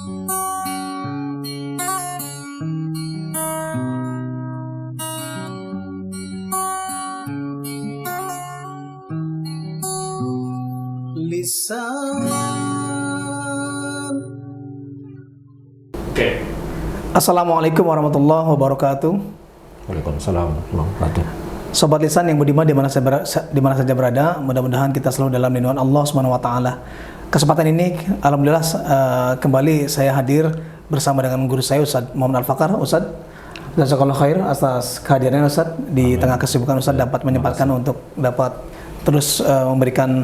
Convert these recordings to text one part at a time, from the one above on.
Assalamualaikum warahmatullahi wabarakatuh. Waalaikumsalam warahmatullahi wabarakatuh. Sobat Lisan yang budiman di mana saja berada, mudah-mudahan kita selalu dalam lindungan Allah Subhanahu wa taala. Kesempatan ini alhamdulillah kembali saya hadir bersama dengan guru saya Ustaz Muhammad Al-Fakar. Ustaz, jazakallahu khair atas kehadirannya Ustaz. Di tengah kesibukan Ustaz dapat menyempatkan untuk dapat terus memberikan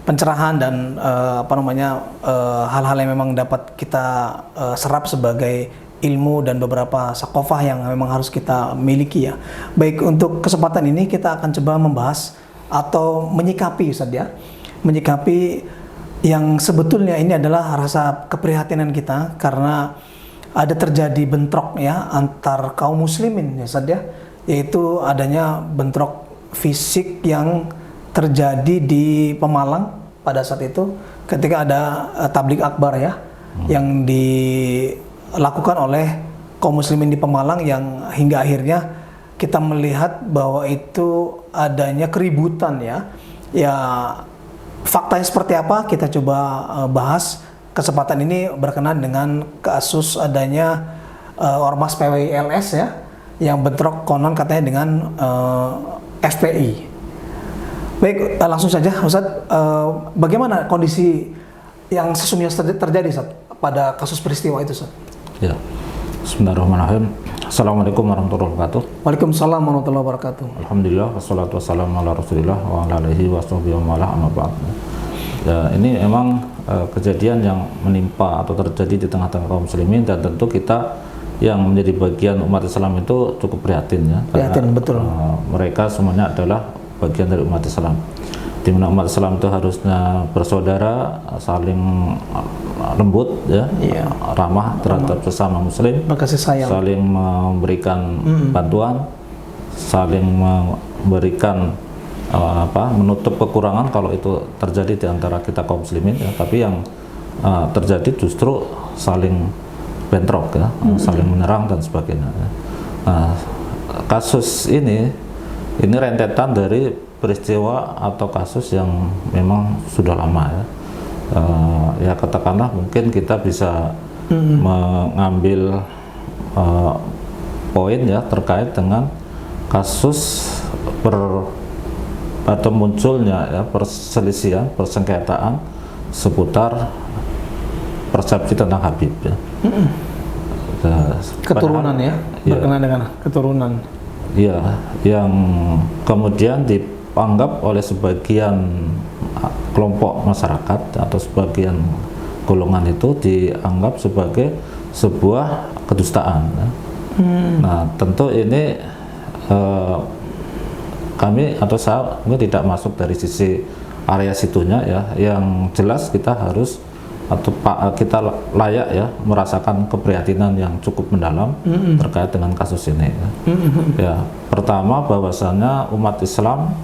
pencerahan dan hal-hal yang memang dapat kita serap sebagai ilmu dan beberapa sakofah yang memang harus kita miliki ya. Baik, untuk kesempatan ini kita akan coba membahas atau menyikapi Ustaz ya, menyikapi yang sebetulnya ini adalah rasa keprihatinan kita karena ada terjadi bentrok ya antar kaum muslimin ya Ustaz ya, yaitu adanya bentrok fisik yang terjadi di Pemalang pada saat itu ketika ada tabligh akbar ya yang dilakukan oleh kaum muslimin di Pemalang, yang hingga akhirnya kita melihat bahwa itu adanya keributan ya. Ya, faktanya seperti apa kita coba bahas. Kesempatan ini berkenaan dengan kasus adanya ormas PWILS ya yang bentrok konon katanya dengan FPI. Baik, langsung saja Ustaz, bagaimana kondisi yang sesungguhnya terjadi Ustaz pada kasus peristiwa itu Ustaz? Ya, bismillahirrahmanirrahim. Assalamualaikum warahmatullahi wabarakatuh. Waalaikumsalam warahmatullahi wabarakatuh. Alhamdulillah, wassalatu wassalamu ala rasulillah wa ala alihi wa sahbihi wa ala amma ba'd. Ya, ini memang kejadian yang menimpa atau terjadi di tengah-tengah kaum muslimin, dan tentu kita yang menjadi bagian umat Islam itu cukup prihatin ya. Prihatin, betul. Mereka semuanya adalah bagian dari umat Islam, di mana umat Islam itu harusnya bersaudara, saling lembut ya, ramah terhadap sesama muslim, kasih sayang, saling memberikan bantuan, saling memberikan menutup kekurangan kalau itu terjadi di antara kita kaum muslimin ya. Tapi yang terjadi justru saling bentrok ya, saling menyerang dan sebagainya ya. Nah, kasus ini rentetan dari peristiwa atau kasus yang memang sudah lama ya. Ya katakanlah mungkin kita bisa mengambil poin ya terkait dengan kasus atau munculnya ya perselisihan, persengketaan seputar persepsi tentang Habib ya. Keturunan ya, berkenaan dengan keturunan. Ya, yang kemudian dianggap oleh sebagian kelompok masyarakat atau sebagian golongan itu dianggap sebagai sebuah kedustaan. Nah, tentu ini kami atau saya mungkin tidak masuk dari sisi area situnya ya. Yang jelas kita harus atau kita layak ya merasakan keprihatinan yang cukup mendalam terkait dengan kasus ini ya. Ya, pertama bahwasannya umat Islam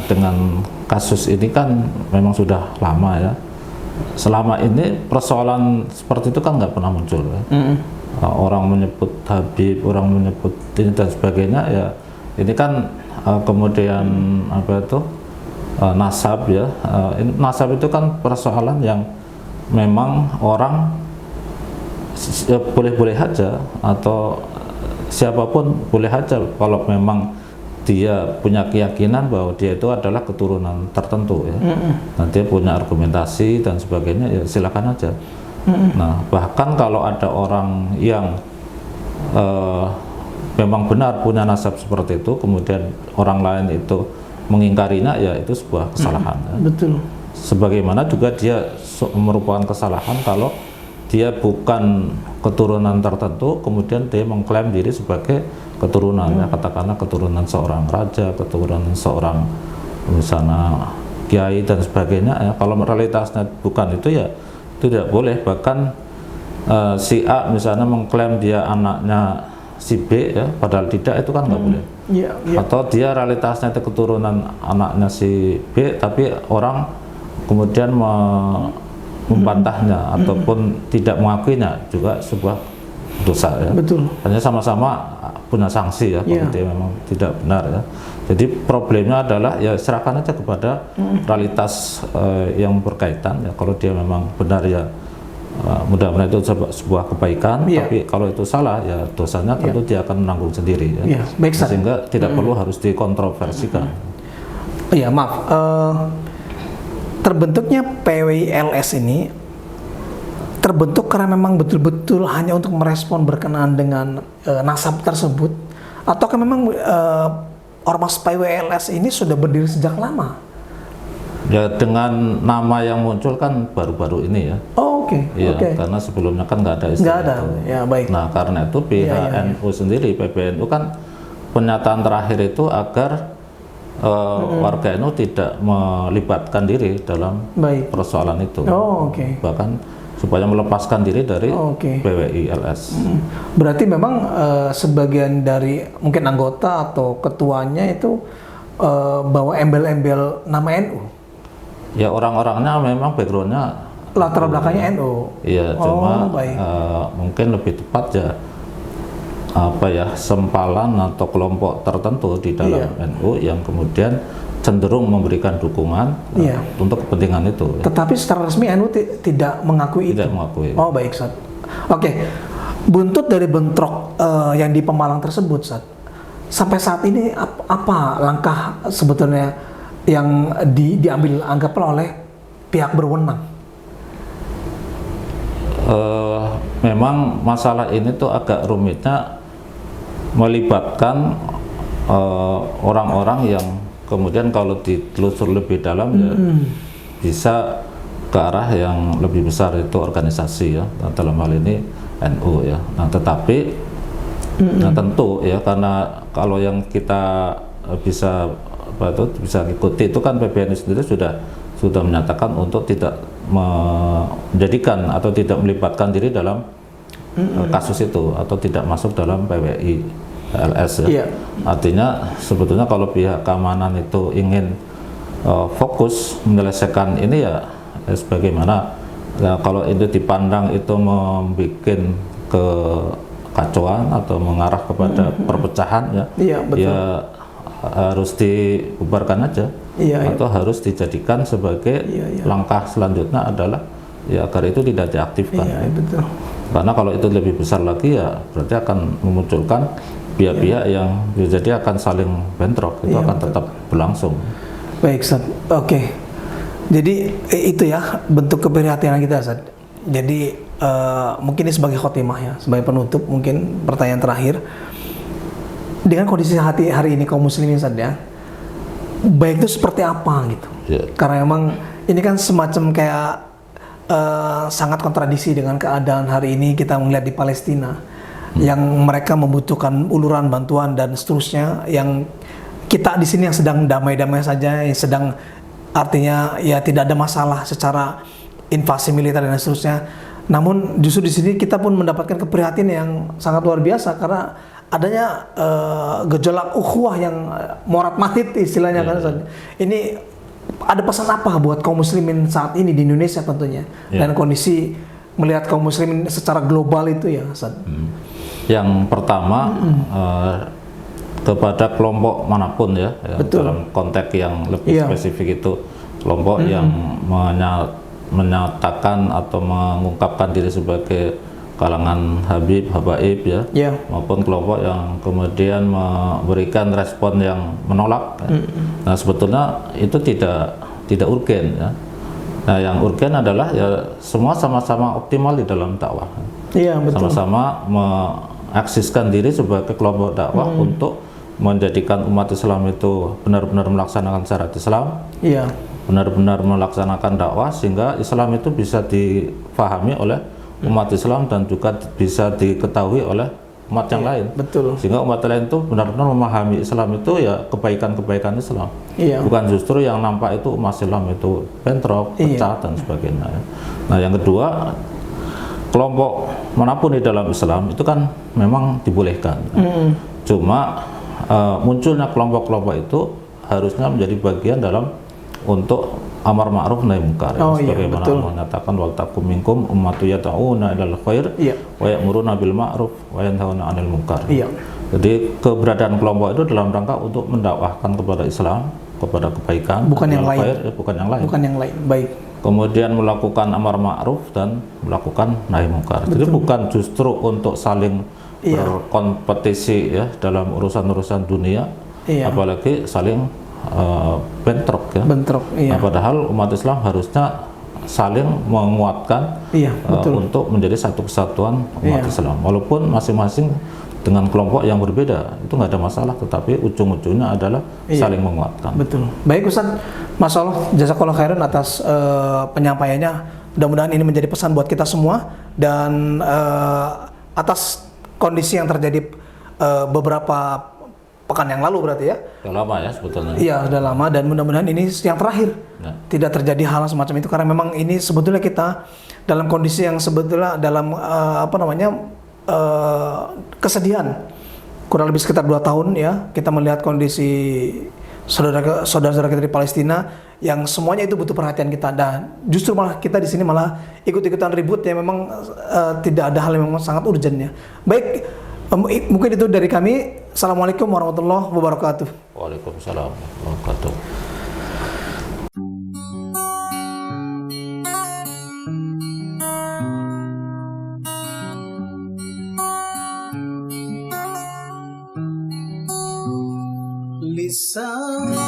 dengan kasus ini kan memang sudah lama ya. Selama ini persoalan seperti itu kan nggak pernah muncul ya. Orang menyebut Habib, orang menyebut ini dan sebagainya ya. Ini kan kemudian nasab ya. Nasab itu kan persoalan yang memang orang boleh-boleh saja atau siapapun boleh saja kalau memang dia punya keyakinan bahwa dia itu adalah keturunan tertentu ya. Nah, dia punya argumentasi dan sebagainya ya silakan aja. Nah, bahkan kalau ada orang yang memang benar punya nasab seperti itu, kemudian orang lain itu mengingkarinya, ya itu sebuah kesalahan. Betul. Sebagaimana juga dia merupakan kesalahan kalau dia bukan keturunan tertentu, kemudian dia mengklaim diri sebagai keturunan, ya katakanlah keturunan seorang raja, keturunan seorang misalnya kiai dan sebagainya. Ya, kalau realitasnya bukan itu ya itu tidak boleh. Bahkan si A misalnya mengklaim dia anaknya si B, ya padahal tidak, itu kan nggak boleh. Atau dia realitasnya itu keturunan anaknya si B, tapi orang kemudian membantahnya ataupun tidak mengakuinya juga sebuah dosa ya. Betul. Hanya sama-sama punya sanksi ya kalau dia memang tidak benar ya. Jadi problemnya adalah ya serahkan aja kepada realitas yang berkaitan ya. Kalau dia memang benar ya mudah-mudahan itu sebuah kebaikan, tapi kalau itu salah ya dosanya tentu dia akan menanggung sendiri ya. Baik, sehingga tidak perlu harus dikontroversikan. Iya, maaf. Terbentuknya PWILS ini terbentuk karena memang betul-betul hanya untuk merespon berkenaan dengan nasab tersebut, ataukah memang Ormas PWILS ini sudah berdiri sejak lama? Ya dengan nama yang muncul kan baru-baru ini ya. Oh, oke. Iya, karena sebelumnya kan nggak ada istilah nggak ada. itu. Ya, baik. Nah karena itu pihak NU sendiri, PBNU kan pernyataan terakhir itu agar warga NU tidak melibatkan diri dalam persoalan itu. Oh, oke. Bahkan supaya melepaskan diri dari PWILS. Berarti memang sebagian dari mungkin anggota atau ketuanya itu bawa embel-embel nama NU. Ya orang-orangnya memang backgroundnya latar belakangnya NU. Iya, cuma mungkin lebih tepat ya apa ya sempalan atau kelompok tertentu di dalam NU yang kemudian cenderung memberikan dukungan untuk kepentingan itu. Tetapi secara resmi NU tidak mengakui tidak itu. Mengakui. Oh baik, Sat. Oke. Buntut dari bentrok yang di Pemalang tersebut, Sat. Sampai saat ini apa langkah sebetulnya yang diambil anggaplah oleh pihak berwenang? Memang masalah ini tuh agak rumitnya melibatkan orang-orang yang kemudian kalau ditelusur lebih dalam ya bisa ke arah yang lebih besar, itu organisasi ya, dalam hal ini NU ya. Nah tetapi nah tentu ya, karena kalau yang kita bisa ikuti itu kan PBNU sendiri sudah menyatakan untuk tidak menjadikan atau tidak melibatkan diri dalam kasus itu atau tidak masuk dalam PWILS ya. Artinya sebetulnya kalau pihak keamanan itu ingin fokus menyelesaikan ini ya sebagaimana ya, kalau itu dipandang itu membuat kekacauan atau mengarah kepada perpecahan ya, ya harus dibubarkan aja atau harus dijadikan sebagai langkah selanjutnya adalah ya agar itu tidak diaktifkan. Betul. Karena kalau itu lebih besar lagi ya berarti akan memunculkan pihak-pihak yang jadi akan saling bentrok, itu akan tetap berlangsung. Baik, Sat. Oke. Jadi itu ya bentuk keprihatinan kita, Sat. Jadi mungkin ini sebagai khotimah ya, sebagai penutup mungkin pertanyaan terakhir. Dengan kondisi hati hari ini kaum muslimin, Sat ya, baik itu seperti apa gitu? Karena memang ini kan semacam kayak sangat kontradiksi dengan keadaan hari ini kita melihat di Palestina yang mereka membutuhkan uluran bantuan dan seterusnya, yang kita di sini yang sedang damai-damai saja, yang sedang artinya ya tidak ada masalah secara invasi militer dan seterusnya. Namun justru di sini kita pun mendapatkan keprihatinan yang sangat luar biasa karena adanya gejolak ukhuwah yang morat marit istilahnya kan. Ini ada pesan apa buat kaum muslimin saat ini di Indonesia tentunya dan kondisi melihat kaum muslimin secara global itu ya, Ustaz? Yang pertama kepada kelompok manapun ya, dalam konteks yang lebih spesifik itu kelompok yang menyatakan atau mengungkapkan diri sebagai kalangan Habib, Habaib ya, maupun kelompok yang kemudian memberikan respon yang menolak. Nah sebetulnya itu tidak urgen ya. Nah yang urgen adalah ya semua sama-sama optimal di dalam dakwah. Sama-sama mengaksiskan diri sebagai kelompok dakwah untuk menjadikan umat Islam itu benar-benar melaksanakan syariat Islam. Benar-benar melaksanakan dakwah sehingga Islam itu bisa difahami oleh umat Islam dan juga bisa diketahui oleh umat yang lain. Sehingga umat lain itu benar-benar memahami Islam itu ya kebaikan-kebaikan Islam. Bukan justru yang nampak itu umat Islam itu bentrok, pecah dan sebagainya. Nah yang kedua, kelompok manapun di dalam Islam itu kan memang dibolehkan. Cuma munculnya kelompok-kelompok itu harusnya menjadi bagian dalam untuk amar ma'ruf nahi munkar. Oh, iya, Sebagaimana betul. Allah menyatakan wal takum minkum ummatu yad'una ilal khair Iya. wa ya'muruna bil ma'ruf wa yanhauna 'anil munkar. Iya. Jadi keberadaan kelompok itu dalam rangka untuk mendakwahkan kepada Islam, kepada kebaikan, Bukan yang ilal lain. khair, bukan yang lain. Bukan yang lain. Baik. Kemudian melakukan amar ma'ruf dan melakukan nahi munkar. Jadi bukan justru untuk saling Iya. berkompetisi ya dalam urusan-urusan dunia, Iya. apalagi saling bentrok ya. Bentrok. Iya. Nah, padahal umat Islam harusnya saling menguatkan Iya, betul. untuk menjadi satu kesatuan umat Iya. Islam. Walaupun masing-masing dengan kelompok yang berbeda, itu nggak ada masalah, tetapi ujung-ujungnya adalah Iya. saling menguatkan. Betul. Baik Ustaz, Masya Allah, jazakallah khairan atas penyampaiannya. Mudah-mudahan ini menjadi pesan buat kita semua dan atas kondisi yang terjadi beberapa pekan yang lalu berarti ya. Udah lama ya sebetulnya. Iya, sudah lama dan mudah-mudahan ini yang terakhir. Ya. Tidak terjadi hal semacam itu karena memang ini sebetulnya kita dalam kondisi yang sebetulnya dalam kesedihan. Kurang lebih sekitar 2 tahun ya, kita melihat kondisi saudara-saudara kita di Palestina yang semuanya itu butuh perhatian kita, dan justru malah kita di sini malah ikut-ikutan ribut yang memang tidak ada hal yang memang sangat urgent ya. Baik, mungkin itu dari kami. Assalamualaikum warahmatullahi wabarakatuh. Waalaikumsalam warahmatullahi wabarakatuh. Lisan